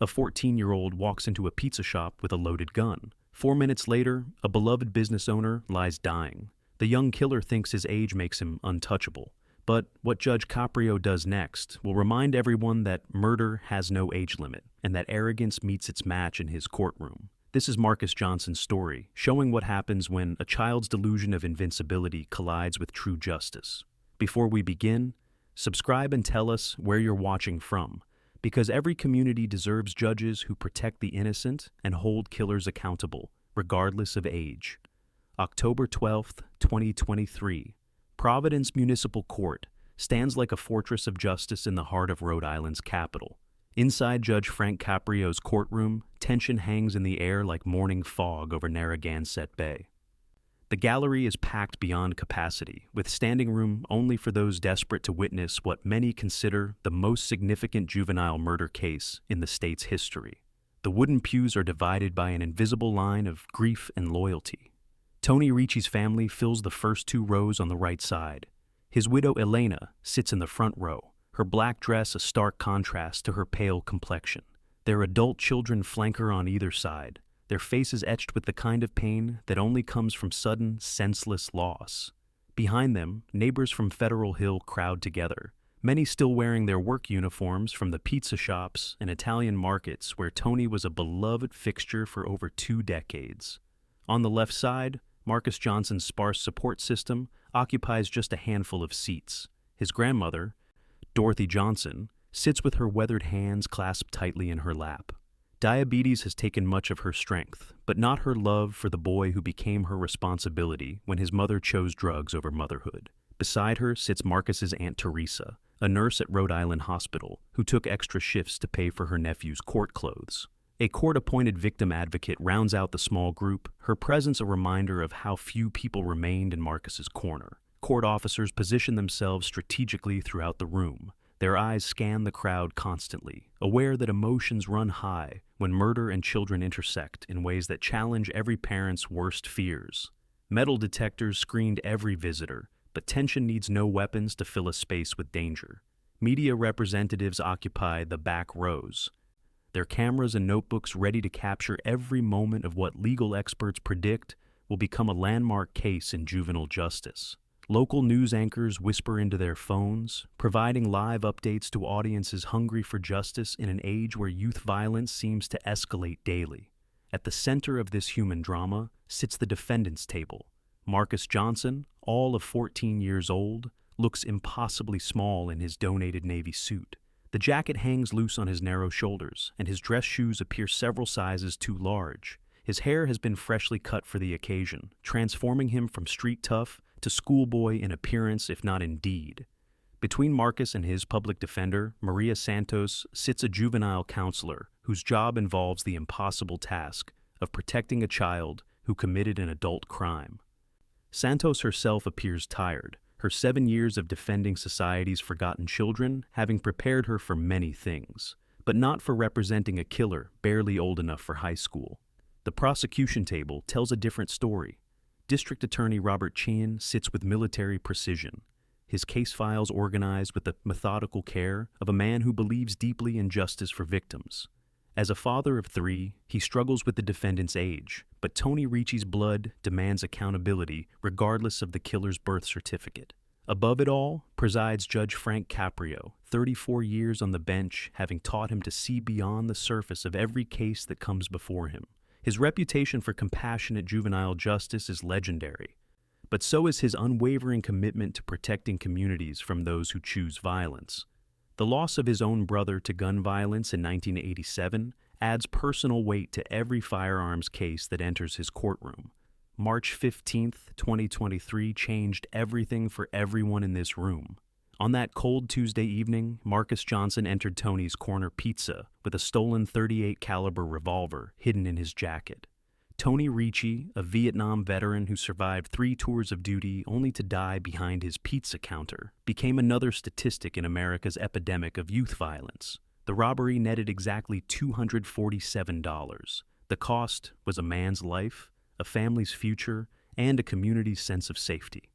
A 14-year-old walks into a pizza shop with a loaded gun. 4 minutes later, a beloved business owner lies dying. The young killer thinks his age makes him untouchable. But what Judge Caprio does next will remind everyone that murder has no age limit and that arrogance meets its match in his courtroom. This is Marcus Johnson's story, showing what happens when a child's delusion of invincibility collides with true justice. Before we begin, subscribe and tell us where you're watching from, because every community deserves judges who protect the innocent and hold killers accountable, regardless of age. October 12th, 2023. Providence Municipal Court stands like a fortress of justice in the heart of Rhode Island's capital. Inside Judge Frank Caprio's courtroom, tension hangs in the air like morning fog over Narragansett Bay. The gallery is packed beyond capacity, with standing room only for those desperate to witness what many consider the most significant juvenile murder case in the state's history. The wooden pews are divided by an invisible line of grief and loyalty. Tony Ricci's family fills the first 2 rows on the right side. His widow Elena sits in the front row, her black dress a stark contrast to her pale complexion. Their adult children flank her on either side, their faces etched with the kind of pain that only comes from sudden, senseless loss. Behind them, neighbors from Federal Hill crowd together, many still wearing their work uniforms from the pizza shops and Italian markets where Tony was a beloved fixture for over 2 decades. On the left side, Marcus Johnson's sparse support system occupies just a handful of seats. His grandmother, Dorothy Johnson, sits with her weathered hands clasped tightly in her lap. Diabetes has taken much of her strength, but not her love for the boy who became her responsibility when his mother chose drugs over motherhood. Beside her sits Marcus's Aunt Teresa, a nurse at Rhode Island Hospital, who took extra shifts to pay for her nephew's court clothes. A court-appointed victim advocate rounds out the small group, her presence a reminder of how few people remained in Marcus's corner. Court officers position themselves strategically throughout the room. Their eyes scan the crowd constantly, aware that emotions run high when murder and children intersect in ways that challenge every parent's worst fears. Metal detectors screened every visitor, but tension needs no weapons to fill a space with danger. Media representatives occupy the back rows, their cameras and notebooks ready to capture every moment of what legal experts predict will become a landmark case in juvenile justice. Local news anchors whisper into their phones, providing live updates to audiences hungry for justice in an age where youth violence seems to escalate daily. At the center of this human drama sits the defendant's table. Marcus Johnson, all of 14 years old, looks impossibly small in his donated Navy suit. The jacket hangs loose on his narrow shoulders, and his dress shoes appear several sizes too large. His hair has been freshly cut for the occasion, transforming him from street tough to schoolboy in appearance if not in deed. Between Marcus and his public defender, Maria Santos, sits a juvenile counselor whose job involves the impossible task of protecting a child who committed an adult crime. Santos herself appears tired, her 7 years of defending society's forgotten children having prepared her for many things, but not for representing a killer barely old enough for high school. The prosecution table tells a different story. District Attorney Robert Chien sits with military precision, his case files organized with the methodical care of a man who believes deeply in justice for victims. As a father of 3, he struggles with the defendant's age, but Tony Ricci's blood demands accountability regardless of the killer's birth certificate. Above it all presides Judge Frank Caprio, 34 years on the bench, having taught him to see beyond the surface of every case that comes before him. His reputation for compassionate juvenile justice is legendary, but so is his unwavering commitment to protecting communities from those who choose violence. The loss of his own brother to gun violence in 1987 adds personal weight to every firearms case that enters his courtroom. March 15, 2023 changed everything for everyone in this room. On that cold Tuesday evening, Marcus Johnson entered Tony's Corner Pizza with a stolen .38 caliber revolver hidden in his jacket. Tony Ricci, a Vietnam veteran who survived 3 tours of duty only to die behind his pizza counter, became another statistic in America's epidemic of youth violence. The robbery netted exactly $247. The cost was a man's life, a family's future, and a community's sense of safety.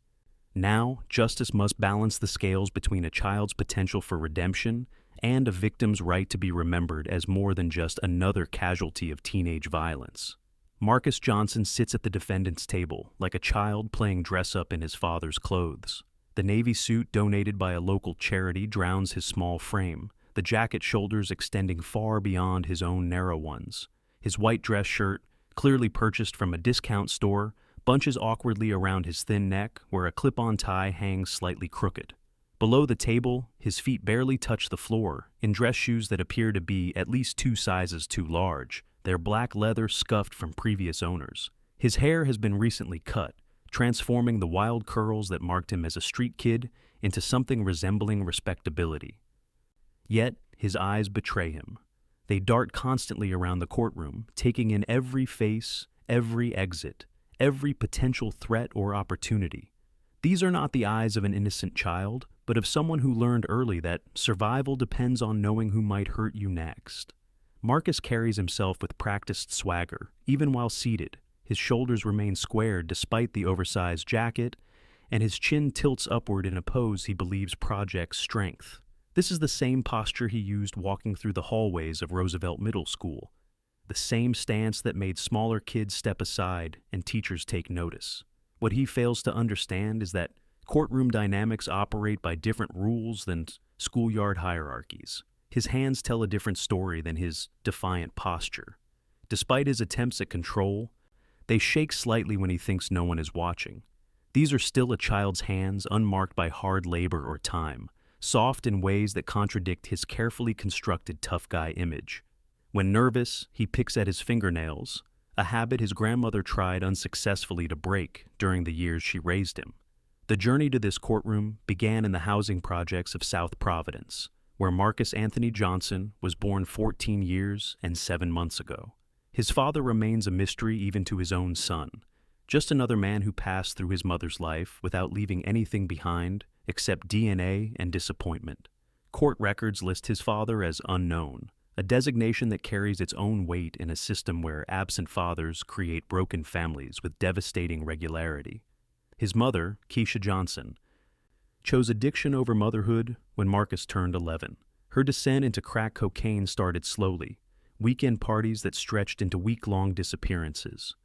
Now, justice must balance the scales between a child's potential for redemption and a victim's right to be remembered as more than just another casualty of teenage violence. Marcus Johnson sits at the defendant's table like a child playing dress-up in his father's clothes. The navy suit donated by a local charity drowns his small frame, the jacket shoulders extending far beyond his own narrow ones. His white dress shirt, clearly purchased from a discount store, bunches awkwardly around his thin neck where a clip-on tie hangs slightly crooked. Below the table, his feet barely touch the floor, in dress shoes that appear to be at least 2 sizes too large, their black leather scuffed from previous owners. His hair has been recently cut, transforming the wild curls that marked him as a street kid into something resembling respectability. Yet, his eyes betray him. They dart constantly around the courtroom, taking in every face, every exit, every potential threat or opportunity. These are not the eyes of an innocent child, but of someone who learned early that survival depends on knowing who might hurt you next. Marcus carries himself with practiced swagger, even while seated. His shoulders remain squared despite the oversized jacket, and his chin tilts upward in a pose he believes projects strength. This is the same posture he used walking through the hallways of Roosevelt Middle School, the same stance that made smaller kids step aside and teachers take notice. What he fails to understand is that courtroom dynamics operate by different rules than schoolyard hierarchies. His hands tell a different story than his defiant posture. Despite his attempts at control, they shake slightly when he thinks no one is watching. These are still a child's hands unmarked by hard labor or time, soft in ways that contradict his carefully constructed tough guy image. When nervous, he picks at his fingernails, a habit his grandmother tried unsuccessfully to break during the years she raised him. The journey to this courtroom began in the housing projects of South Providence, where Marcus Anthony Johnson was born 14 years and 7 months ago. His father remains a mystery even to his own son, just another man who passed through his mother's life without leaving anything behind except DNA and disappointment. Court records list his father as unknown, a designation that carries its own weight in a system where absent fathers create broken families with devastating regularity. His mother, Keisha Johnson, chose addiction over motherhood when Marcus turned 11. Her descent into crack cocaine started slowly, weekend parties that stretched into week-long disappearances.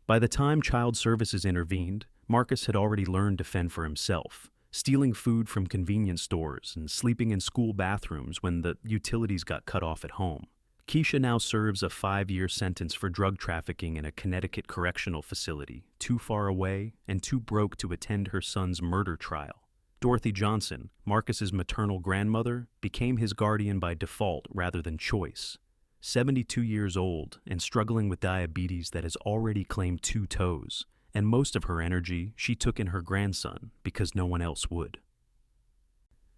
By the time child services intervened, Marcus had already learned to fend for himself, stealing food from convenience stores and sleeping in school bathrooms when the utilities got cut off at home. Keisha now serves a 5-year sentence for drug trafficking in a Connecticut correctional facility, too far away and too broke to attend her son's murder trial. Dorothy Johnson, Marcus's maternal grandmother, became his guardian by default rather than choice. 72 years old and struggling with diabetes that has already claimed 2 toes, and most of her energy she took in her grandson because no one else would.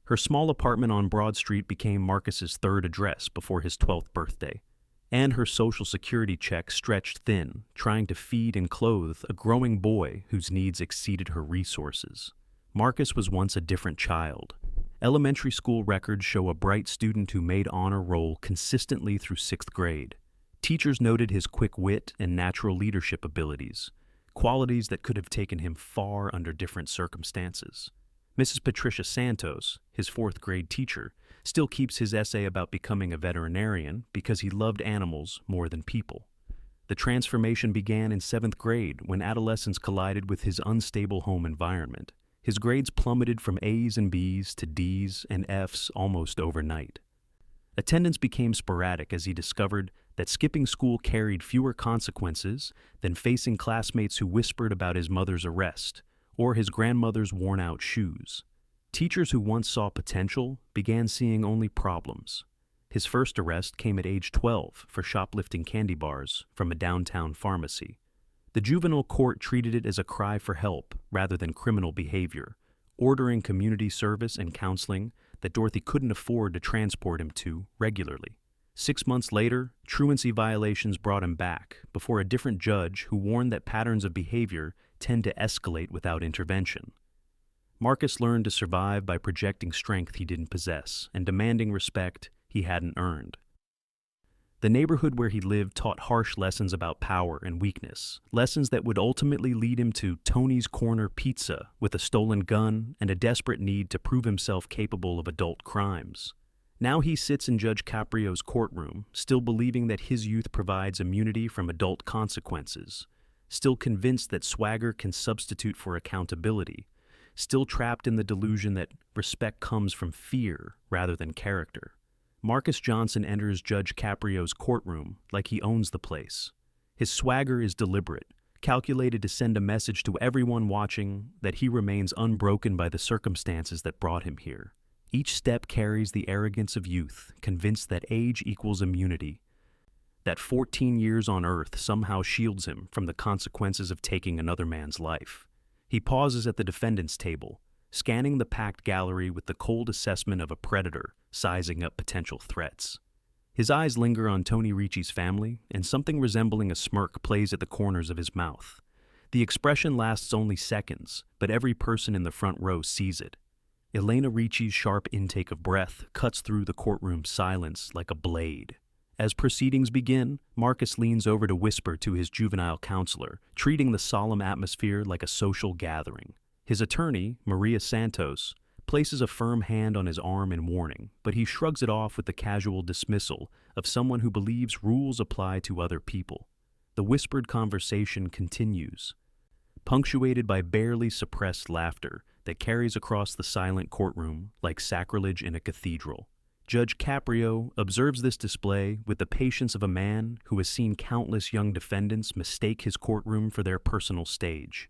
Her small apartment on Broad Street became Marcus's 3rd address before his 12th birthday, and her Social Security check stretched thin, trying to feed and clothe a growing boy whose needs exceeded her resources. Marcus was once a different child. Elementary school records show a bright student who made honor roll consistently through 6th grade. Teachers noted his quick wit and natural leadership abilities, qualities that could have taken him far under different circumstances. Mrs. Patricia Santos, his 4th grade teacher, still keeps his essay about becoming a veterinarian because he loved animals more than people. The transformation began in 7th grade when adolescence collided with his unstable home environment. His grades plummeted from A's and B's to D's and F's almost overnight. Attendance became sporadic as he discovered that skipping school carried fewer consequences than facing classmates who whispered about his mother's arrest or his grandmother's worn-out shoes. Teachers who once saw potential began seeing only problems. His first arrest came at age 12 for shoplifting candy bars from a downtown pharmacy. The juvenile court treated it as a cry for help rather than criminal behavior, ordering community service and counseling that Dorothy couldn't afford to transport him to regularly. 6 months later, truancy violations brought him back before a different judge who warned that patterns of behavior tend to escalate without intervention. Marcus learned to survive by projecting strength he didn't possess and demanding respect he hadn't earned. The neighborhood where he lived taught harsh lessons about power and weakness, lessons that would ultimately lead him to Tony's Corner Pizza with a stolen gun and a desperate need to prove himself capable of adult crimes. Now he sits in Judge Caprio's courtroom, still believing that his youth provides immunity from adult consequences, still convinced that swagger can substitute for accountability, still trapped in the delusion that respect comes from fear rather than character. Marcus Johnson enters Judge Caprio's courtroom like he owns the place. His swagger is deliberate, calculated to send a message to everyone watching that he remains unbroken by the circumstances that brought him here. Each step carries the arrogance of youth, convinced that age equals immunity, that 14 years on Earth somehow shields him from the consequences of taking another man's life. He pauses at the defendant's table, scanning the packed gallery with the cold assessment of a predator sizing up potential threats. His eyes linger on Tony Ricci's family, and something resembling a smirk plays at the corners of his mouth. The expression lasts only seconds, but every person in the front row sees it. Elena Ricci's sharp intake of breath cuts through the courtroom silence like a blade. As proceedings begin, Marcus leans over to whisper to his juvenile counselor, treating the solemn atmosphere like a social gathering. His attorney, Maria Santos, places a firm hand on his arm in warning, but he shrugs it off with the casual dismissal of someone who believes rules apply to other people. The whispered conversation continues, punctuated by barely suppressed laughter that carries across the silent courtroom like sacrilege in a cathedral. Judge Caprio observes this display with the patience of a man who has seen countless young defendants mistake his courtroom for their personal stage.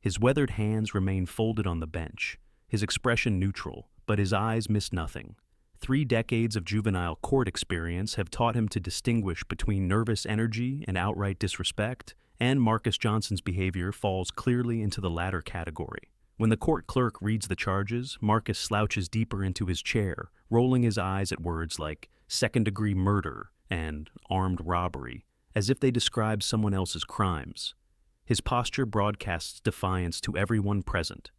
His weathered hands remain folded on the bench, his expression neutral, but his eyes miss nothing. 3 decades of juvenile court experience have taught him to distinguish between nervous energy and outright disrespect, and Marcus Johnson's behavior falls clearly into the latter category. When the court clerk reads the charges, Marcus slouches deeper into his chair, rolling his eyes at words like second-degree murder and armed robbery, as if they describe someone else's crimes. His posture broadcasts defiance to everyone present.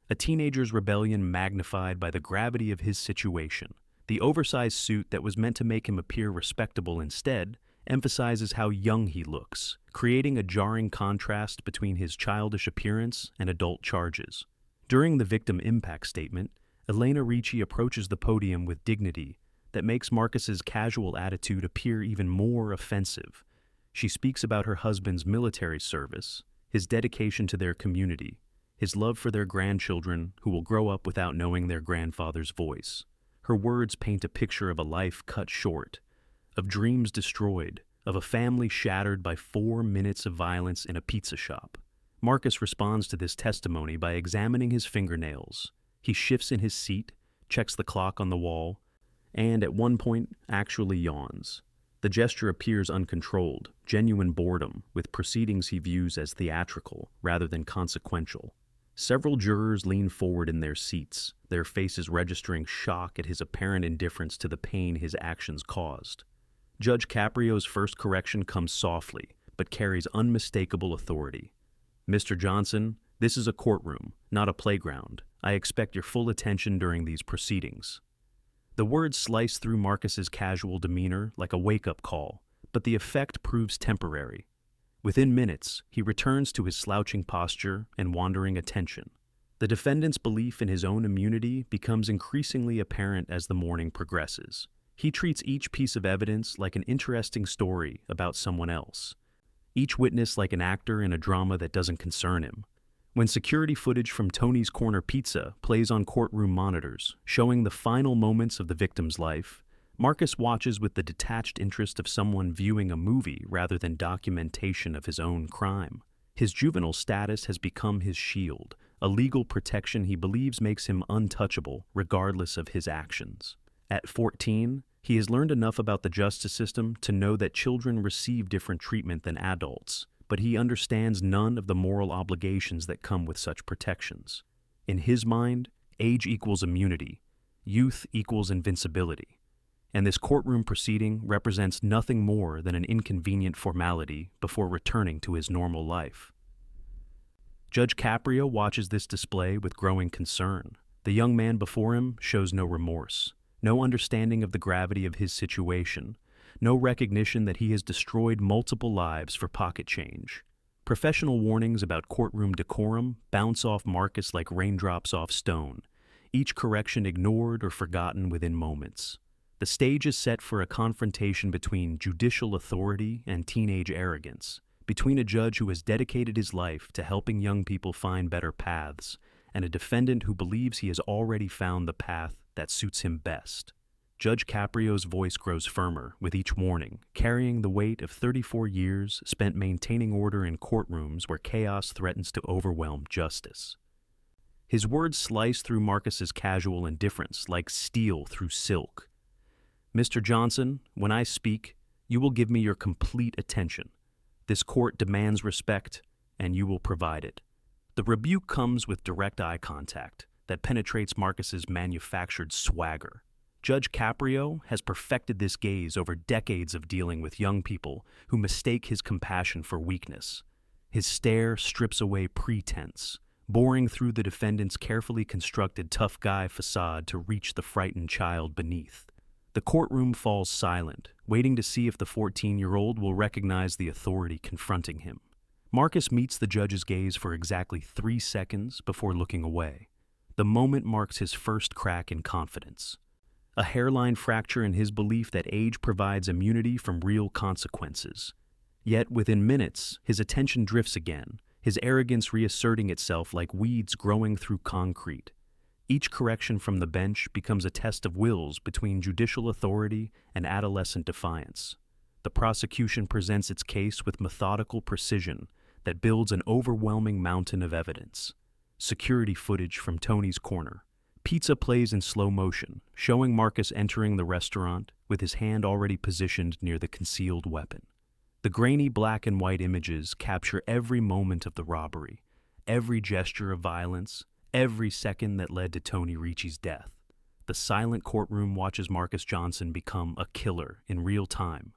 A teenager's rebellion magnified by the gravity of his situation. The oversized suit that was meant to make him appear respectable instead emphasizes how young he looks, creating a jarring contrast between his childish appearance and adult charges. During the victim impact statement, Elena Ricci approaches the podium with dignity that makes Marcus's casual attitude appear even more offensive. She speaks about her husband's military service, his dedication to their community, his love for their grandchildren who will grow up without knowing their grandfather's voice. Her words paint a picture of a life cut short, of dreams destroyed, of a family shattered by 4 minutes of violence in a pizza shop. Marcus responds to this testimony by examining his fingernails. He shifts in his seat, checks the clock on the wall, and at one point actually yawns. The gesture appears uncontrolled, genuine boredom, with proceedings he views as theatrical rather than consequential. Several jurors lean forward in their seats, their faces registering shock at his apparent indifference to the pain his actions caused. Judge Caprio's first correction comes softly, but carries unmistakable authority. Mr. Johnson, this is a courtroom, not a playground. I expect your full attention during these proceedings. The words slice through Marcus's casual demeanor like a wake-up call, but the effect proves temporary. Within minutes, he returns to his slouching posture and wandering attention. The defendant's belief in his own immunity becomes increasingly apparent as the morning progresses. He treats each piece of evidence like an interesting story about someone else, each witness like an actor in a drama that doesn't concern him. When security footage from Tony's Corner Pizza plays on courtroom monitors, showing the final moments of the victim's life, Marcus watches with the detached interest of someone viewing a movie rather than documentation of his own crime. His juvenile status has become his shield, a legal protection he believes makes him untouchable regardless of his actions. At 14, he has learned enough about the justice system to know that children receive different treatment than adults, but he understands none of the moral obligations that come with such protections. In his mind, age equals immunity, youth equals invincibility, and this courtroom proceeding represents nothing more than an inconvenient formality before returning to his normal life. Judge Caprio watches this display with growing concern. The young man before him shows no remorse, no understanding of the gravity of his situation, no recognition that he has destroyed multiple lives for pocket change. Professional warnings about courtroom decorum bounce off Marcus like raindrops off stone, each correction ignored or forgotten within moments. The stage is set for a confrontation between judicial authority and teenage arrogance, between a judge who has dedicated his life to helping young people find better paths and a defendant who believes he has already found the path that suits him best. Judge Caprio's voice grows firmer with each warning, carrying the weight of 34 years spent maintaining order in courtrooms where chaos threatens to overwhelm justice. His words slice through Marcus's casual indifference like steel through silk. "Mr. Johnson, when I speak, you will give me your complete attention. This court demands respect, and you will provide it." The rebuke comes with direct eye contact that penetrates Marcus's manufactured swagger. Judge Caprio has perfected this gaze over decades of dealing with young people who mistake his compassion for weakness. His stare strips away pretense, boring through the defendant's carefully constructed tough guy facade to reach the frightened child beneath. The courtroom falls silent, waiting to see if the 14-year-old will recognize the authority confronting him. Marcus meets the judge's gaze for exactly 3 seconds before looking away. The moment marks his first crack in confidence. A hairline fracture in his belief that age provides immunity from real consequences. Yet within minutes, his attention drifts again, his arrogance reasserting itself like weeds growing through concrete. Each correction from the bench becomes a test of wills between judicial authority and adolescent defiance. The prosecution presents its case with methodical precision that builds an overwhelming mountain of evidence. Security footage from Tony's corner. Pizza plays in slow motion, showing Marcus entering the restaurant with his hand already positioned near the concealed weapon. The grainy black and white images capture every moment of the robbery, every gesture of violence, every second that led to Tony Ricci's death. The silent courtroom watches Marcus Johnson become a killer in real time.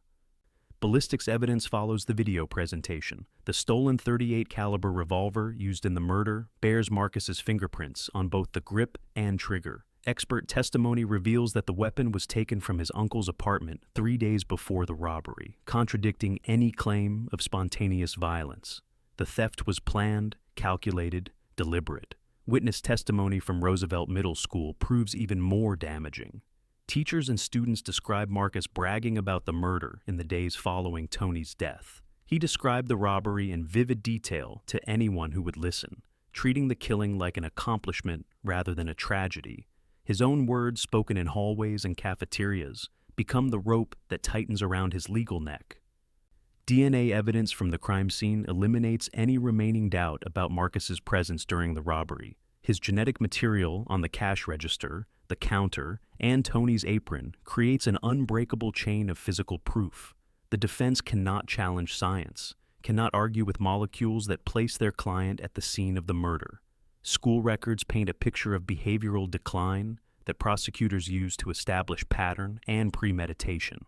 Ballistics evidence follows the video presentation. The stolen .38 caliber revolver used in the murder bears Marcus's fingerprints on both the grip and trigger. Expert testimony reveals that the weapon was taken from his uncle's apartment 3 days before the robbery, contradicting any claim of spontaneous violence. The theft was planned, calculated, deliberate. Witness testimony from Roosevelt Middle School proves even more damaging. Teachers and students describe Marcus bragging about the murder in the days following Tony's death. He described the robbery in vivid detail to anyone who would listen, treating the killing like an accomplishment rather than a tragedy. His own words, spoken in hallways and cafeterias, become the rope that tightens around his legal neck. DNA evidence from the crime scene eliminates any remaining doubt about Marcus's presence during the robbery. His genetic material on the cash register, the counter, and Tony's apron creates an unbreakable chain of physical proof. The defense cannot challenge science, cannot argue with molecules that place their client at the scene of the murder. School records paint a picture of behavioral decline that prosecutors use to establish pattern and premeditation.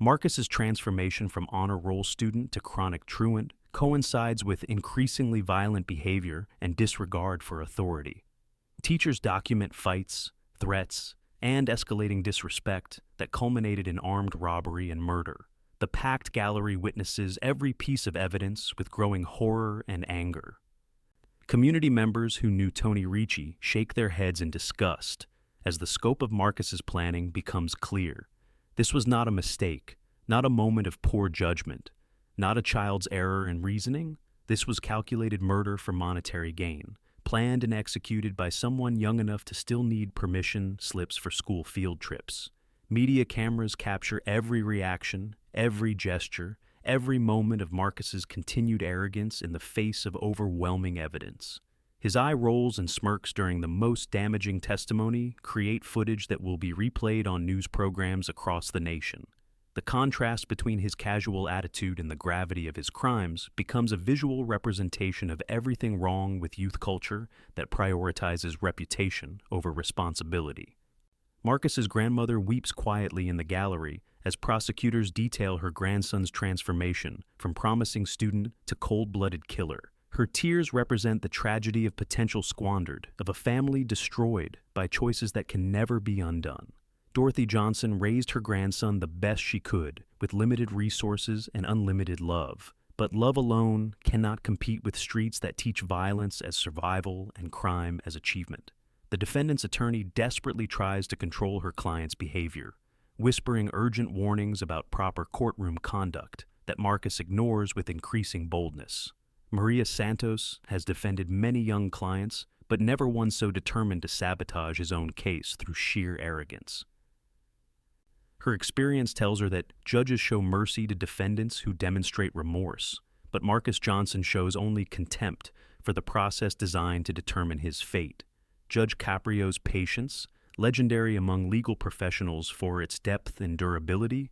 Marcus's transformation from honor roll student to chronic truant coincides with increasingly violent behavior and disregard for authority. Teachers document fights, threats, and escalating disrespect that culminated in armed robbery and murder. The packed gallery witnesses every piece of evidence with growing horror and anger. Community members who knew Tony Ricci shake their heads in disgust as the scope of Marcus's planning becomes clear. This was not a mistake, not a moment of poor judgment, not a child's error in reasoning. This was calculated murder for monetary gain, planned and executed by someone young enough to still need permission slips for school field trips. Media cameras capture every reaction, every gesture, every moment of Marcus's continued arrogance in the face of overwhelming evidence. His eye rolls and smirks during the most damaging testimony create footage that will be replayed on news programs across the nation. The contrast between his casual attitude and the gravity of his crimes becomes a visual representation of everything wrong with youth culture that prioritizes reputation over responsibility. Marcus's grandmother weeps quietly in the gallery as prosecutors detail her grandson's transformation from promising student to cold-blooded killer. Her tears represent the tragedy of potential squandered, of a family destroyed by choices that can never be undone. Dorothy Johnson raised her grandson the best she could, with limited resources and unlimited love. But love alone cannot compete with streets that teach violence as survival and crime as achievement. The defendant's attorney desperately tries to control her client's behavior. whispering urgent warnings about proper courtroom conduct that Marcus ignores with increasing boldness. Maria Santos has defended many young clients, but never one so determined to sabotage his own case through sheer arrogance. Her experience tells her that judges show mercy to defendants who demonstrate remorse, but Marcus Johnson shows only contempt for the process designed to determine his fate. Judge Caprio's patience, legendary among legal professionals for its depth and durability,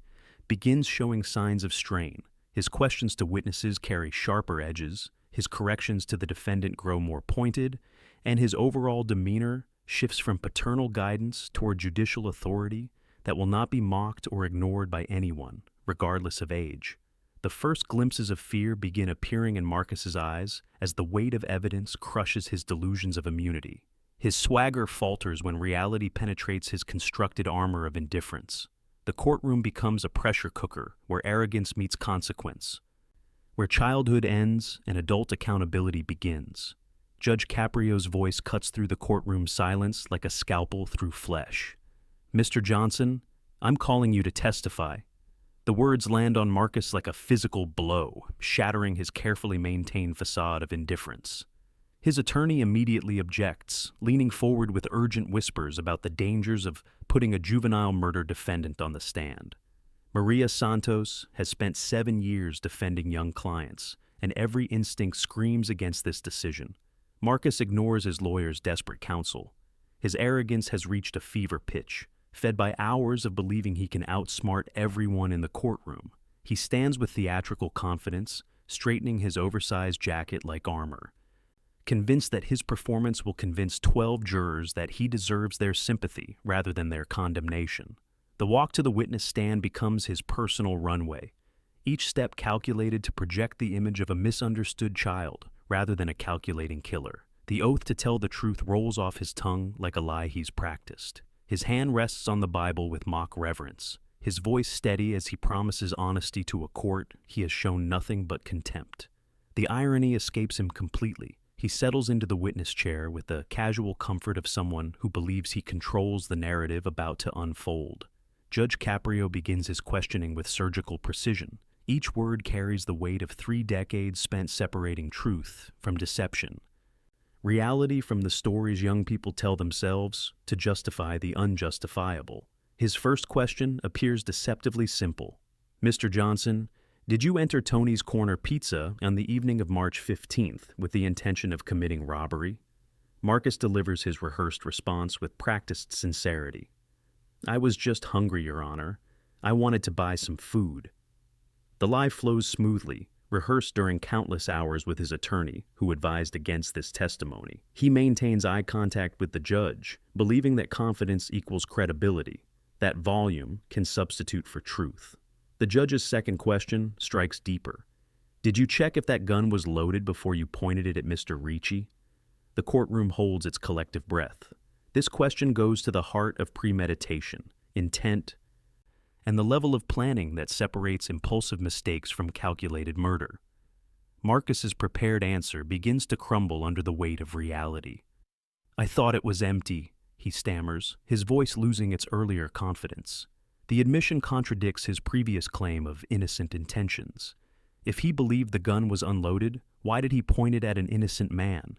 begins showing signs of strain. His questions to witnesses carry sharper edges, his corrections to the defendant grow more pointed, and his overall demeanor shifts from paternal guidance toward judicial authority that will not be mocked or ignored by anyone, regardless of age. The first glimpses of fear begin appearing in Marcus's eyes as the weight of evidence crushes his delusions of immunity. His swagger falters when reality penetrates his constructed armor of indifference. The courtroom becomes a pressure cooker where arrogance meets consequence, where childhood ends and adult accountability begins. Judge Caprio's voice cuts through the courtroom silence like a scalpel through flesh. "Mr. Johnson, I'm calling you to testify." The words land on Marcus like a physical blow, shattering his carefully maintained facade of indifference. His attorney immediately objects, leaning forward with urgent whispers about the dangers of putting a juvenile murder defendant on the stand. Maria Santos has spent 7 years defending young clients, and every instinct screams against this decision. Marcus ignores his lawyer's desperate counsel. His arrogance has reached a fever pitch, fed by hours of believing he can outsmart everyone in the courtroom. He stands with theatrical confidence, straightening his oversized jacket like armor, convinced that his performance will convince 12 jurors that he deserves their sympathy rather than their condemnation. The walk to the witness stand becomes his personal runway, each step calculated to project the image of a misunderstood child rather than a calculating killer. The oath to tell the truth rolls off his tongue like a lie he's practiced. His hand rests on the Bible with mock reverence, his voice steady as he promises honesty to a court he has shown nothing but contempt. The irony escapes him completely. He settles into the witness chair with the casual comfort of someone who believes he controls the narrative about to unfold. Judge Caprio begins his questioning with surgical precision. Each word carries the weight of 3 decades spent separating truth from deception, reality from the stories young people tell themselves to justify the unjustifiable. His first question appears deceptively simple. "Mr. Johnson, did you enter Tony's Corner Pizza on the evening of March 15th with the intention of committing robbery?" Marcus delivers his rehearsed response with practiced sincerity. "I was just hungry, Your Honor. I wanted to buy some food." The lie flows smoothly, rehearsed during countless hours with his attorney, who advised against this testimony. He maintains eye contact with the judge, believing that confidence equals credibility, that volume can substitute for truth. The judge's second question strikes deeper. "Did you check if that gun was loaded before you pointed it at Mr. Ricci?" The courtroom holds its collective breath. This question goes to the heart of premeditation, intent, and the level of planning that separates impulsive mistakes from calculated murder. Marcus's prepared answer begins to crumble under the weight of reality. "I thought it was empty," he stammers, his voice losing its earlier confidence. The admission contradicts his previous claim of innocent intentions. If he believed the gun was unloaded, why did he point it at an innocent man?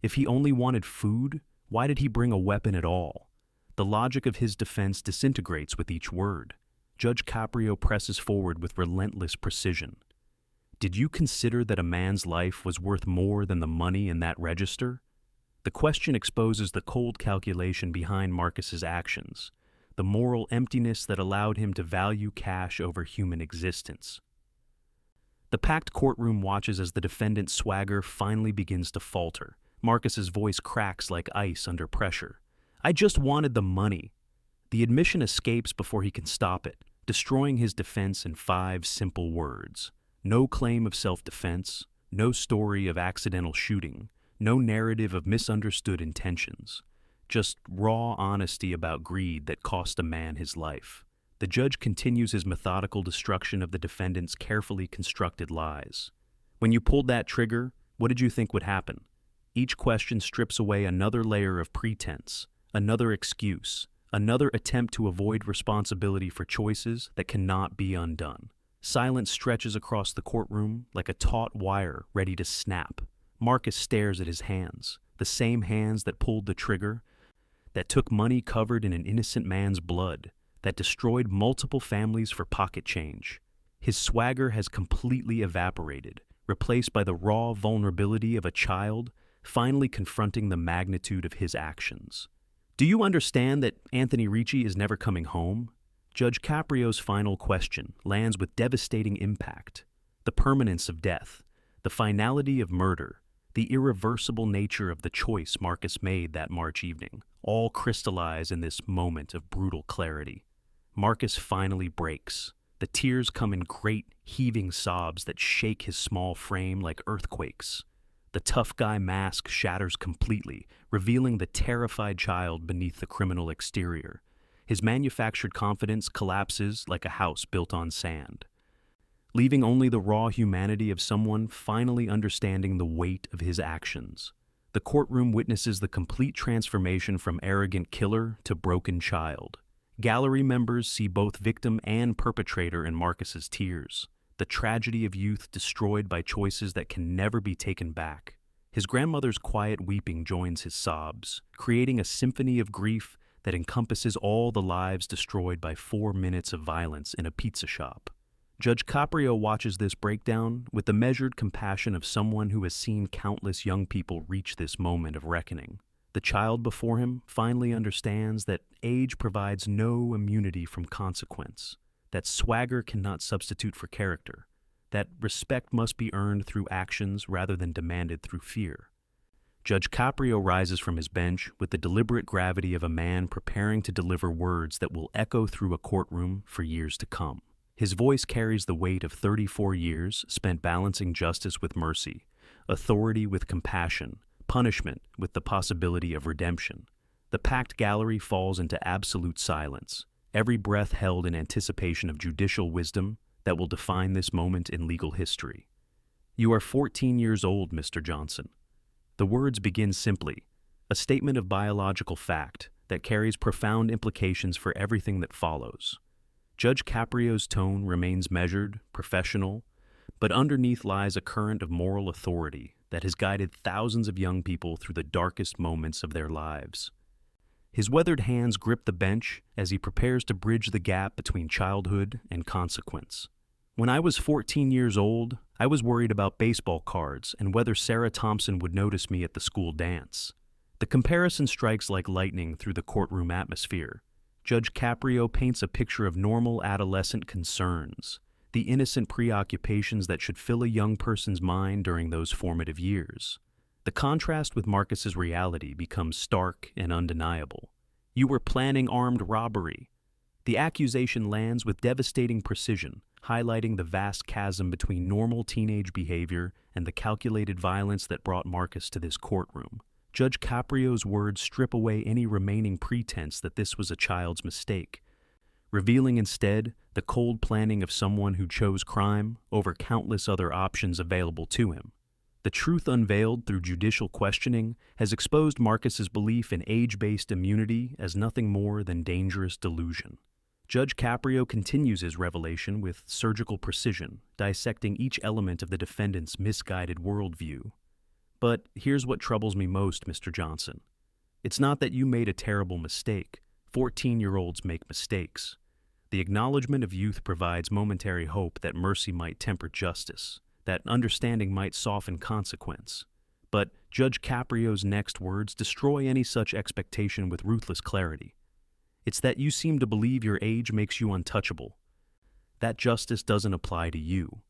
If he only wanted food, why did he bring a weapon at all? The logic of his defense disintegrates with each word. Judge Caprio presses forward with relentless precision. "Did you consider that a man's life was worth more than the money in that register?" The question exposes the cold calculation behind Marcus's actions, the moral emptiness that allowed him to value cash over human existence. The packed courtroom watches as the defendant's swagger finally begins to falter. Marcus's voice cracks like ice under pressure. "I just wanted the money." The admission escapes before he can stop it, destroying his defense in 5 simple words. No claim of self-defense, no story of accidental shooting, no narrative of misunderstood intentions. Just raw honesty about greed that cost a man his life. The judge continues his methodical destruction of the defendant's carefully constructed lies. "When you pulled that trigger, what did you think would happen?" Each question strips away another layer of pretense, another excuse, Another attempt to avoid responsibility for choices that cannot be undone. Silence stretches across the courtroom like a taut wire ready to snap. Marcus stares at his hands, the same hands that pulled the trigger, that took money covered in an innocent man's blood, that destroyed multiple families for pocket change. His swagger has completely evaporated, replaced by the raw vulnerability of a child finally confronting the magnitude of his actions. Do you understand that Anthony Ricci is never coming home? Judge Caprio's final question lands with devastating impact. The permanence of death, the finality of murder, the irreversible nature of the choice Marcus made that March evening, all crystallize in this moment of brutal clarity. Marcus finally breaks. The tears come in great, heaving sobs that shake his small frame like earthquakes. The tough guy mask shatters completely, revealing the terrified child beneath the criminal exterior. His manufactured confidence collapses like a house built on sand, leaving only the raw humanity of someone finally understanding the weight of his actions. The courtroom witnesses the complete transformation from arrogant killer to broken child. Gallery members see both victim and perpetrator in Marcus's tears, the tragedy of youth destroyed by choices that can never be taken back. His grandmother's quiet weeping joins his sobs, creating a symphony of grief that encompasses all the lives destroyed by 4 minutes of violence in a pizza shop. Judge Caprio watches this breakdown with the measured compassion of someone who has seen countless young people reach this moment of reckoning. The child before him finally understands that age provides no immunity from consequence, that swagger cannot substitute for character, that respect must be earned through actions rather than demanded through fear. Judge Caprio rises from his bench with the deliberate gravity of a man preparing to deliver words that will echo through a courtroom for years to come. His voice carries the weight of 34 years spent balancing justice with mercy, authority with compassion, punishment with the possibility of redemption. The packed gallery falls into absolute silence, every breath held in anticipation of judicial wisdom that will define this moment in legal history. You are 14 years old, Mr. Johnson. The words begin simply, a statement of biological fact that carries profound implications for everything that follows. Judge Caprio's tone remains measured, professional, but underneath lies a current of moral authority that has guided thousands of young people through the darkest moments of their lives. His weathered hands grip the bench as he prepares to bridge the gap between childhood and consequence. When I was 14 years old, I was worried about baseball cards and whether Sarah Thompson would notice me at the school dance. The comparison strikes like lightning through the courtroom atmosphere. Judge Caprio paints a picture of normal adolescent concerns, the innocent preoccupations that should fill a young person's mind during those formative years. The contrast with Marcus's reality becomes stark and undeniable. You were planning armed robbery. The accusation lands with devastating precision, highlighting the vast chasm between normal teenage behavior and the calculated violence that brought Marcus to this courtroom. Judge Caprio's words strip away any remaining pretense that this was a child's mistake, revealing instead the cold planning of someone who chose crime over countless other options available to him. The truth unveiled through judicial questioning has exposed Marcus's belief in age-based immunity as nothing more than dangerous delusion. Judge Caprio continues his revelation with surgical precision, dissecting each element of the defendant's misguided worldview. But here's what troubles me most, Mr. Johnson. It's not that you made a terrible mistake. 14-year-olds make mistakes. The acknowledgement of youth provides momentary hope that mercy might temper justice, that understanding might soften consequence. But Judge Caprio's next words destroy any such expectation with ruthless clarity. It's that you seem to believe your age makes you untouchable. That justice doesn't apply to you.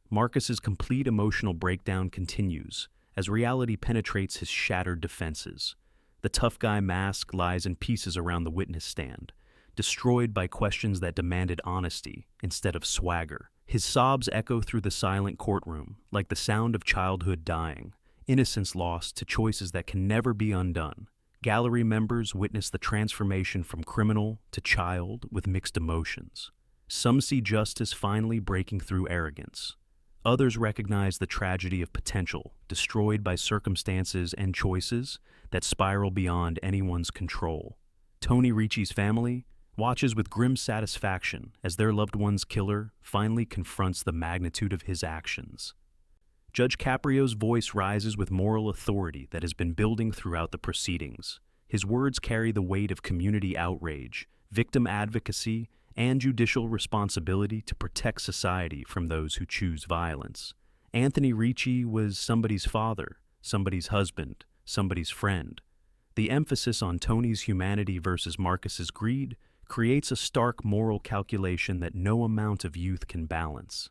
Marcus's complete emotional breakdown continues as reality penetrates his shattered defenses. The tough guy mask lies in pieces around the witness stand, destroyed by questions that demanded honesty instead of swagger. His sobs echo through the silent courtroom like the sound of childhood dying, innocence lost to choices that can never be undone. Gallery members witness the transformation from criminal to child with mixed emotions. Some see justice finally breaking through arrogance. Others recognize the tragedy of potential, destroyed by circumstances and choices that spiral beyond anyone's control. Tony Ricci's family watches with grim satisfaction as their loved one's killer finally confronts the magnitude of his actions. Judge Caprio's voice rises with moral authority that has been building throughout the proceedings. His words carry the weight of community outrage, victim advocacy, and judicial responsibility to protect society from those who choose violence. Anthony Ricci was somebody's father, somebody's husband, somebody's friend. The emphasis on Tony's humanity versus Marcus's greed creates a stark moral calculation that no amount of youth can balance.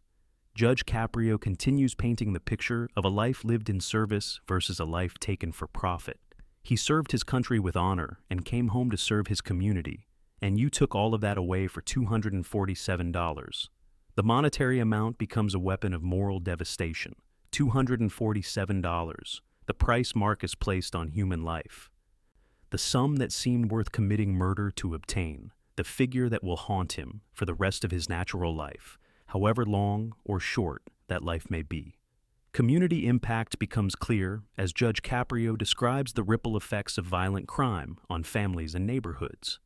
Judge Caprio continues painting the picture of a life lived in service versus a life taken for profit. He served his country with honor and came home to serve his community, and you took all of that away for $247. The monetary amount becomes a weapon of moral devastation. $247, the price Marcus placed on human life. The sum that seemed worth committing murder to obtain, the figure that will haunt him for the rest of his natural life, however long or short that life may be. Community impact becomes clear as Judge Caprio describes the ripple effects of violent crime on families and neighborhoods.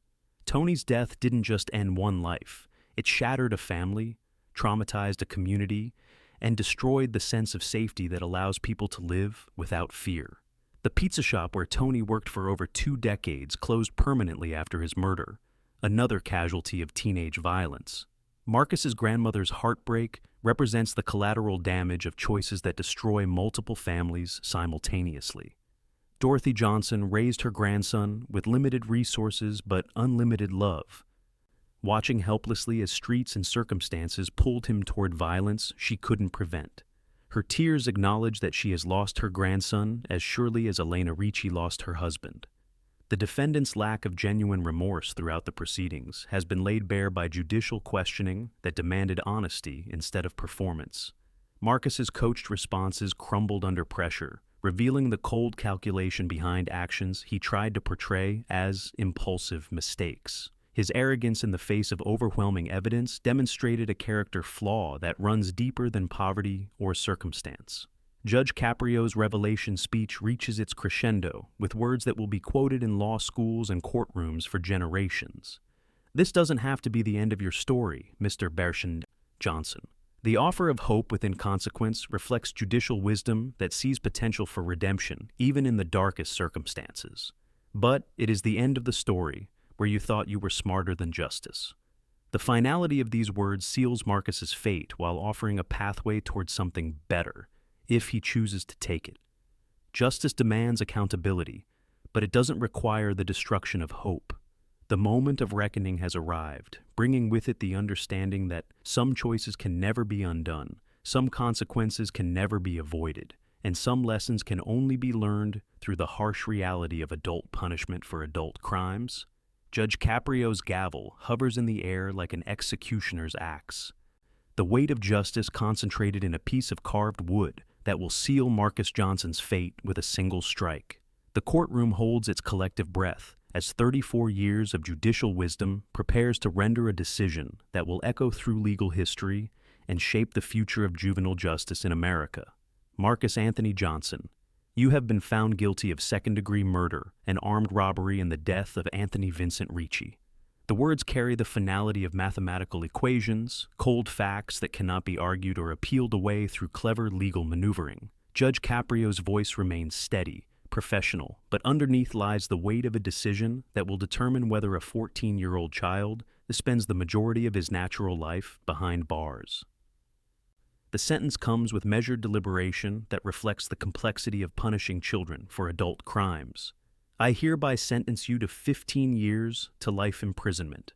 Tony's death didn't just end one life, it shattered a family, traumatized a community, and destroyed the sense of safety that allows people to live without fear. The pizza shop where Tony worked for over 2 decades closed permanently after his murder, another casualty of teenage violence. Marcus's grandmother's heartbreak represents the collateral damage of choices that destroy multiple families simultaneously. Dorothy Johnson raised her grandson with limited resources but unlimited love, watching helplessly as streets and circumstances pulled him toward violence she couldn't prevent. Her tears acknowledge that she has lost her grandson as surely as Elena Ricci lost her husband. The defendant's lack of genuine remorse throughout the proceedings has been laid bare by judicial questioning that demanded honesty instead of performance. Marcus's coached responses crumbled under pressure, revealing the cold calculation behind actions he tried to portray as impulsive mistakes. His arrogance in the face of overwhelming evidence demonstrated a character flaw that runs deeper than poverty or circumstance. Judge Caprio's revelation speech reaches its crescendo with words that will be quoted in law schools and courtrooms for generations. This doesn't have to be the end of your story, Mr. Bershon Johnson. The offer of hope within consequence reflects judicial wisdom that sees potential for redemption, even in the darkest circumstances. But it is the end of the story, where you thought you were smarter than justice. The finality of these words seals Marcus's fate while offering a pathway towards something better, if he chooses to take it. Justice demands accountability, but it doesn't require the destruction of hope. The moment of reckoning has arrived, bringing with it the understanding that some choices can never be undone, some consequences can never be avoided, and some lessons can only be learned through the harsh reality of adult punishment for adult crimes. Judge Caprio's gavel hovers in the air like an executioner's axe, the weight of justice concentrated in a piece of carved wood that will seal Marcus Johnson's fate with a single strike. The courtroom holds its collective breath as 34 years of judicial wisdom prepares to render a decision that will echo through legal history and shape the future of juvenile justice in America. Marcus Anthony Johnson, you have been found guilty of second-degree murder and armed robbery in the death of Anthony Vincent Ricci. The words carry the finality of mathematical equations, cold facts that cannot be argued or appealed away through clever legal maneuvering. Judge Caprio's voice remains steady, professional, but underneath lies the weight of a decision that will determine whether a 14-year-old child spends the majority of his natural life behind bars. The sentence comes with measured deliberation that reflects the complexity of punishing children for adult crimes. I hereby sentence you to 15 years to life imprisonment,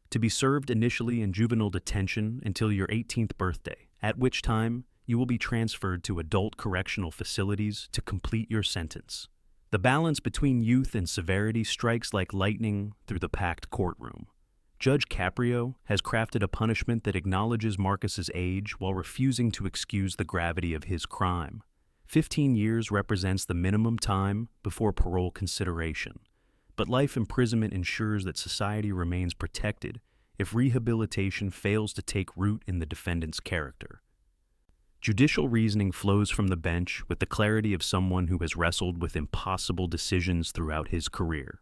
to be served initially in juvenile detention until your 18th birthday, at which time you will be transferred to adult correctional facilities to complete your sentence. The balance between youth and severity strikes like lightning through the packed courtroom. Judge Caprio has crafted a punishment that acknowledges Marcus's age while refusing to excuse the gravity of his crime. 15 years represents the minimum time before parole consideration, but life imprisonment ensures that society remains protected if rehabilitation fails to take root in the defendant's character. Judicial reasoning flows from the bench with the clarity of someone who has wrestled with impossible decisions throughout his career.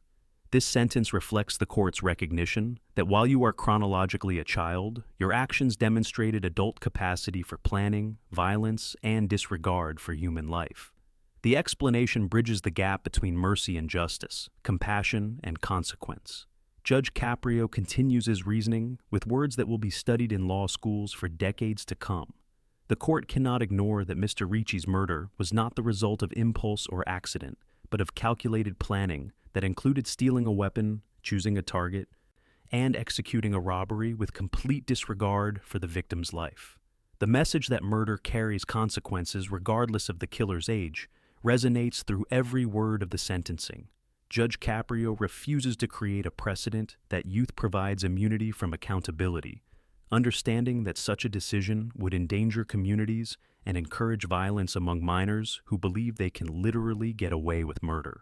This sentence reflects the court's recognition that while you are chronologically a child, your actions demonstrated adult capacity for planning, violence, and disregard for human life. The explanation bridges the gap between mercy and justice, compassion and consequence. Judge Caprio continues his reasoning with words that will be studied in law schools for decades to come. The court cannot ignore that Mr. Ricci's murder was not the result of impulse or accident, but of calculated planning that included stealing a weapon, choosing a target, and executing a robbery with complete disregard for the victim's life. The message that murder carries consequences regardless of the killer's age resonates through every word of the sentencing. Judge Caprio refuses to create a precedent that youth provides immunity from accountability, understanding that such a decision would endanger communities and encourage violence among minors who believe they can literally get away with murder.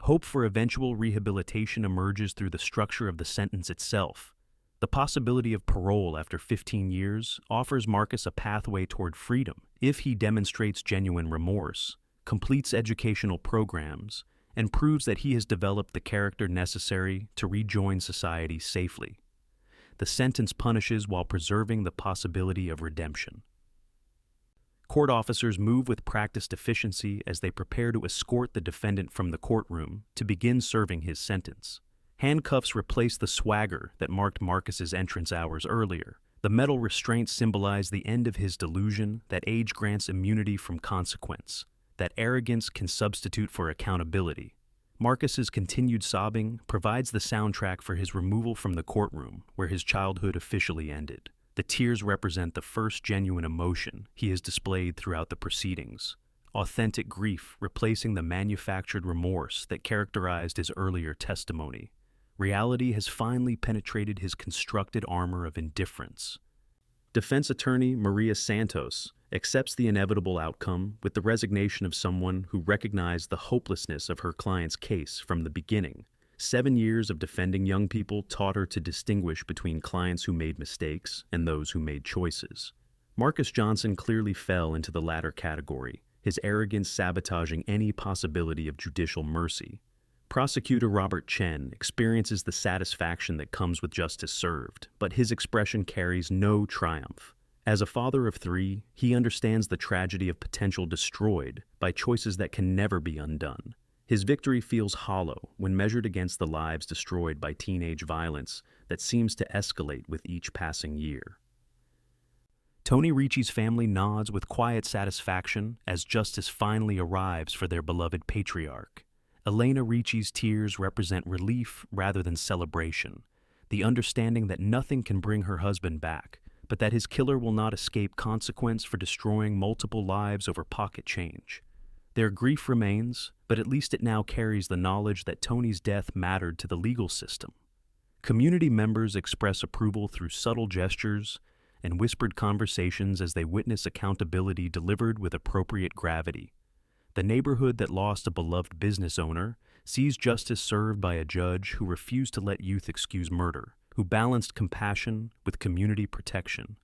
Hope for eventual rehabilitation emerges through the structure of the sentence itself. The possibility of parole after 15 years offers Marcus a pathway toward freedom if he demonstrates genuine remorse, completes educational programs, and proves that he has developed the character necessary to rejoin society safely. The sentence punishes while preserving the possibility of redemption. Court officers move with practiced efficiency as they prepare to escort the defendant from the courtroom to begin serving his sentence. Handcuffs replace the swagger that marked Marcus's entrance hours earlier. The metal restraints symbolize the end of his delusion that age grants immunity from consequence, that arrogance can substitute for accountability. Marcus's continued sobbing provides the soundtrack for his removal from the courtroom, where his childhood officially ended. The tears represent the first genuine emotion he has displayed throughout the proceedings, authentic grief replacing the manufactured remorse that characterized his earlier testimony. Reality has finally penetrated his constructed armor of indifference. Defense attorney Maria Santos accepts the inevitable outcome with the resignation of someone who recognized the hopelessness of her client's case from the beginning. 7 years of defending young people taught her to distinguish between clients who made mistakes and those who made choices. Marcus Johnson clearly fell into the latter category, his arrogance sabotaging any possibility of judicial mercy. Prosecutor Robert Chen experiences the satisfaction that comes with justice served, but his expression carries no triumph. As a father of 3, he understands the tragedy of potential destroyed by choices that can never be undone. His victory feels hollow when measured against the lives destroyed by teenage violence that seems to escalate with each passing year. Tony Ricci's family nods with quiet satisfaction as justice finally arrives for their beloved patriarch. Elena Ricci's tears represent relief rather than celebration, the understanding that nothing can bring her husband back, but that his killer will not escape consequence for destroying multiple lives over pocket change. Their grief remains, but at least it now carries the knowledge that Tony's death mattered to the legal system. Community members express approval through subtle gestures and whispered conversations as they witness accountability delivered with appropriate gravity. The neighborhood that lost a beloved business owner sees justice served by a judge who refused to let youth excuse murder, who balanced compassion with community protection.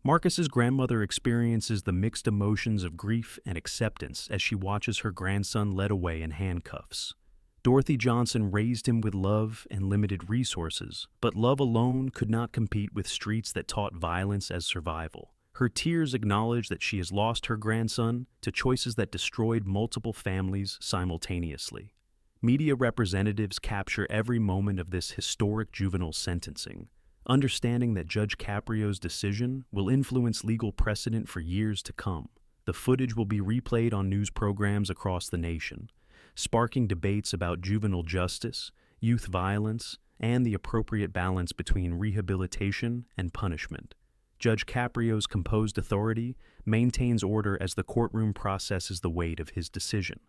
Marcus's grandmother experiences the mixed emotions of grief and acceptance as she watches her grandson led away in handcuffs. Dorothy Johnson raised him with love and limited resources, but love alone could not compete with streets that taught violence as survival. Her tears acknowledge that she has lost her grandson to choices that destroyed multiple families simultaneously. Media representatives capture every moment of this historic juvenile sentencing, understanding that Judge Caprio's decision will influence legal precedent for years to come. The footage will be replayed on news programs across the nation, sparking debates about juvenile justice, youth violence, and the appropriate balance between rehabilitation and punishment. Judge Caprio's composed authority maintains order as the courtroom processes the weight of his decision.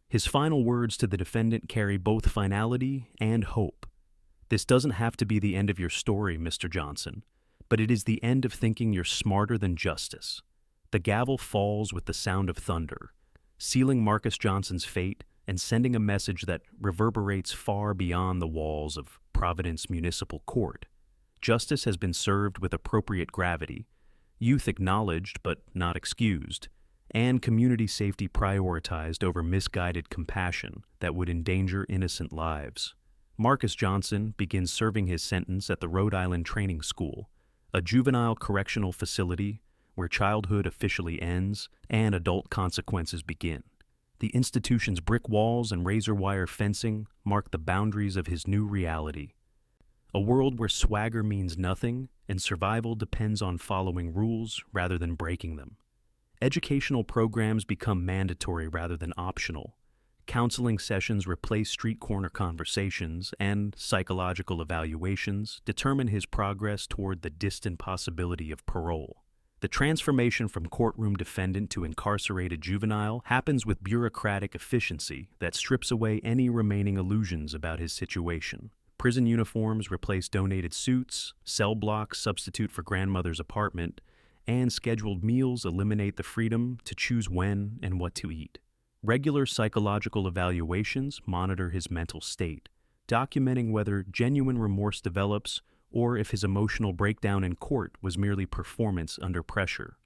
His final words to the defendant carry both finality and hope. "This doesn't have to be the end of your story, Mr. Johnson, but it is the end of thinking you're smarter than justice." The gavel falls with the sound of thunder, sealing Marcus Johnson's fate and sending a message that reverberates far beyond the walls of Providence Municipal Court. Justice has been served with appropriate gravity, youth acknowledged but not excused, and community safety prioritized over misguided compassion that would endanger innocent lives. Marcus Johnson begins serving his sentence at the Rhode Island Training School, a juvenile correctional facility where childhood officially ends and adult consequences begin. The institution's brick walls and razor wire fencing mark the boundaries of his new reality. A world where swagger means nothing and survival depends on following rules rather than breaking them. Educational programs become mandatory rather than optional. Counseling sessions replace street corner conversations, and psychological evaluations determine his progress toward the distant possibility of parole. The transformation from courtroom defendant to incarcerated juvenile happens with bureaucratic efficiency that strips away any remaining illusions about his situation. Prison uniforms replace donated suits, cell blocks substitute for grandmother's apartment, and scheduled meals eliminate the freedom to choose when and what to eat. Regular psychological evaluations monitor his mental state, documenting whether genuine remorse develops or if his emotional breakdown in court was merely performance under pressure.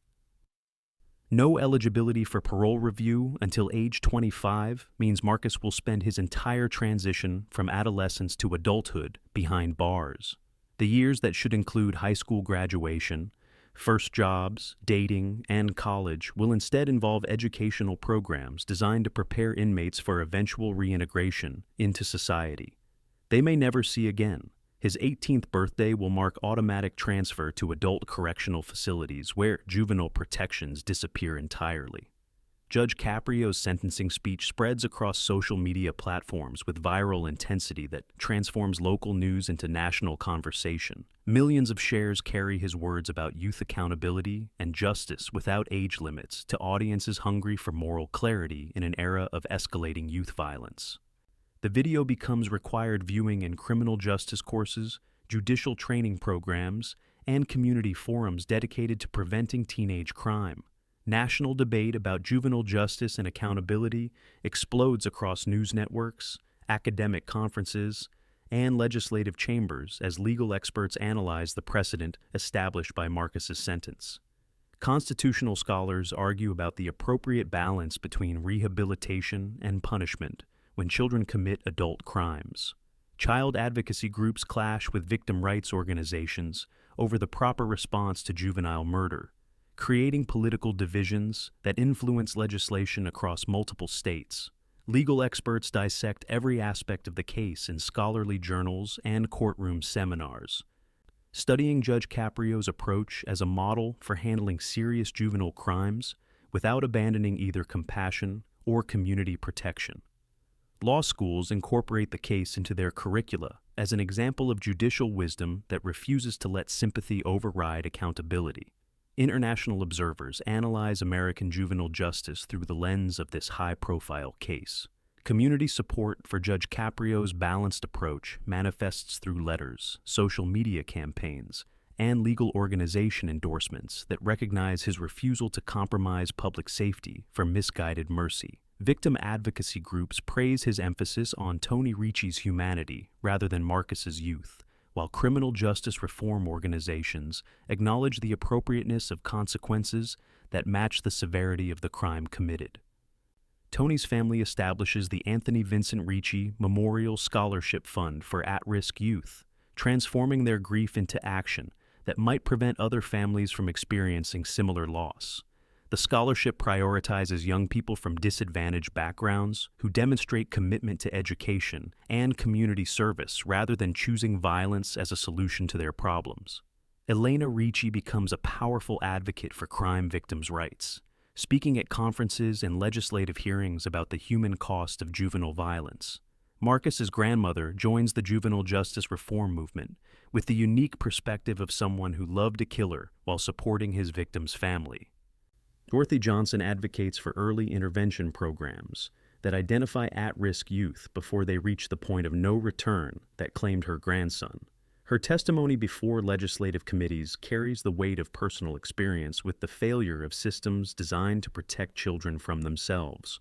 No eligibility for parole review until age 25 means Marcus will spend his entire transition from adolescence to adulthood behind bars. The years that should include high school graduation, first jobs, dating, and college will instead involve educational programs designed to prepare inmates for eventual reintegration into society. They may never see again. His 18th birthday will mark automatic transfer to adult correctional facilities where juvenile protections disappear entirely. Judge Caprio's sentencing speech spreads across social media platforms with viral intensity that transforms local news into national conversation. Millions of shares carry his words about youth accountability and justice without age limits to audiences hungry for moral clarity in an era of escalating youth violence. The video becomes required viewing in criminal justice courses, judicial training programs, and community forums dedicated to preventing teenage crime. National debate about juvenile justice and accountability explodes across news networks, academic conferences, and legislative chambers as legal experts analyze the precedent established by Marcus's sentence. Constitutional scholars argue about the appropriate balance between rehabilitation and punishment when children commit adult crimes. Child advocacy groups clash with victim rights organizations over the proper response to juvenile murder, creating political divisions that influence legislation across multiple states. Legal experts dissect every aspect of the case in scholarly journals and courtroom seminars, studying Judge Caprio's approach as a model for handling serious juvenile crimes without abandoning either compassion or community protection. Law schools incorporate the case into their curricula as an example of judicial wisdom that refuses to let sympathy override accountability. International observers analyze American juvenile justice through the lens of this high-profile case. Community support for Judge Caprio's balanced approach manifests through letters, social media campaigns, and legal organization endorsements that recognize his refusal to compromise public safety for misguided mercy. Victim advocacy groups praise his emphasis on Tony Ricci's humanity rather than Marcus's youth, while criminal justice reform organizations acknowledge the appropriateness of consequences that match the severity of the crime committed. Tony's family establishes the Anthony Vincent Ricci Memorial Scholarship Fund for at-risk youth, transforming their grief into action that might prevent other families from experiencing similar loss. The scholarship prioritizes young people from disadvantaged backgrounds who demonstrate commitment to education and community service rather than choosing violence as a solution to their problems. Elena Ricci becomes a powerful advocate for crime victims' rights, speaking at conferences and legislative hearings about the human cost of juvenile violence. Marcus's grandmother joins the juvenile justice reform movement with the unique perspective of someone who loved a killer while supporting his victim's family. Dorothy Johnson advocates for early intervention programs that identify at-risk youth before they reach the point of no return that claimed her grandson. Her testimony before legislative committees carries the weight of personal experience with the failure of systems designed to protect children from themselves.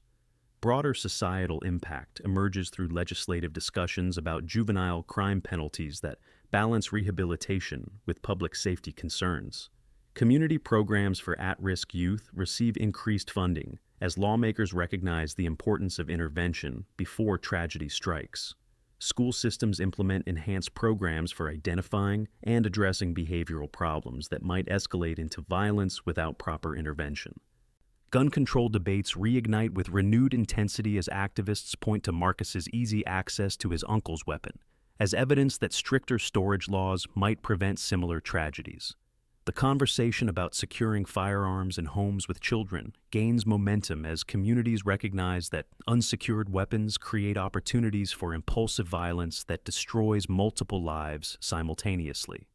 Broader societal impact emerges through legislative discussions about juvenile crime penalties that balance rehabilitation with public safety concerns. Community programs for at-risk youth receive increased funding as lawmakers recognize the importance of intervention before tragedy strikes. School systems implement enhanced programs for identifying and addressing behavioral problems that might escalate into violence without proper intervention. Gun control debates reignite with renewed intensity as activists point to Marcus's easy access to his uncle's weapon as evidence that stricter storage laws might prevent similar tragedies. The conversation about securing firearms in homes with children gains momentum as communities recognize that unsecured weapons create opportunities for impulsive violence that destroys multiple lives simultaneously.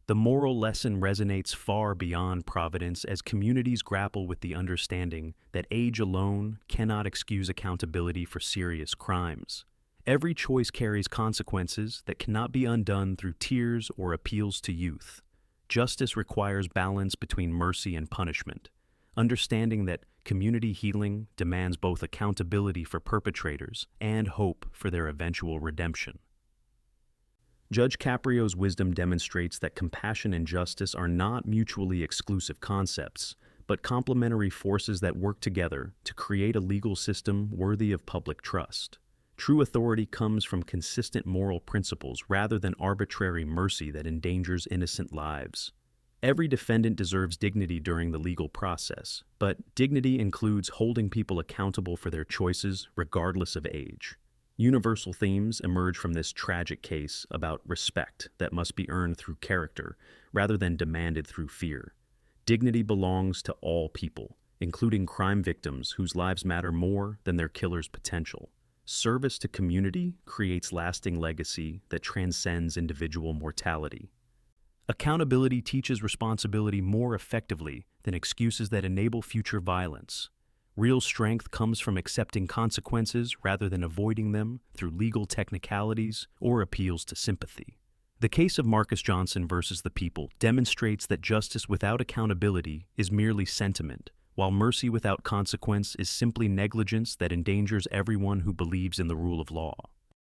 The moral lesson resonates far beyond Providence as communities grapple with the understanding that age alone cannot excuse accountability for serious crimes. Every choice carries consequences that cannot be undone through tears or appeals to youth. Justice requires balance between mercy and punishment, understanding that community healing demands both accountability for perpetrators and hope for their eventual redemption. Judge Caprio's wisdom demonstrates that compassion and justice are not mutually exclusive concepts, but complementary forces that work together to create a legal system worthy of public trust. True authority comes from consistent moral principles rather than arbitrary mercy that endangers innocent lives. Every defendant deserves dignity during the legal process, but dignity includes holding people accountable for their choices regardless of age. Universal themes emerge from this tragic case about respect that must be earned through character rather than demanded through fear. Dignity belongs to all people, including crime victims whose lives matter more than their killer's potential. Service to community creates lasting legacy that transcends individual mortality. Accountability teaches responsibility more effectively than excuses that enable future violence. Real strength comes from accepting consequences rather than avoiding them through legal technicalities or appeals to sympathy. The case of Marcus Johnson versus the people demonstrates that justice without accountability is merely sentiment, while mercy without consequence is simply negligence that endangers everyone who believes in the rule of law.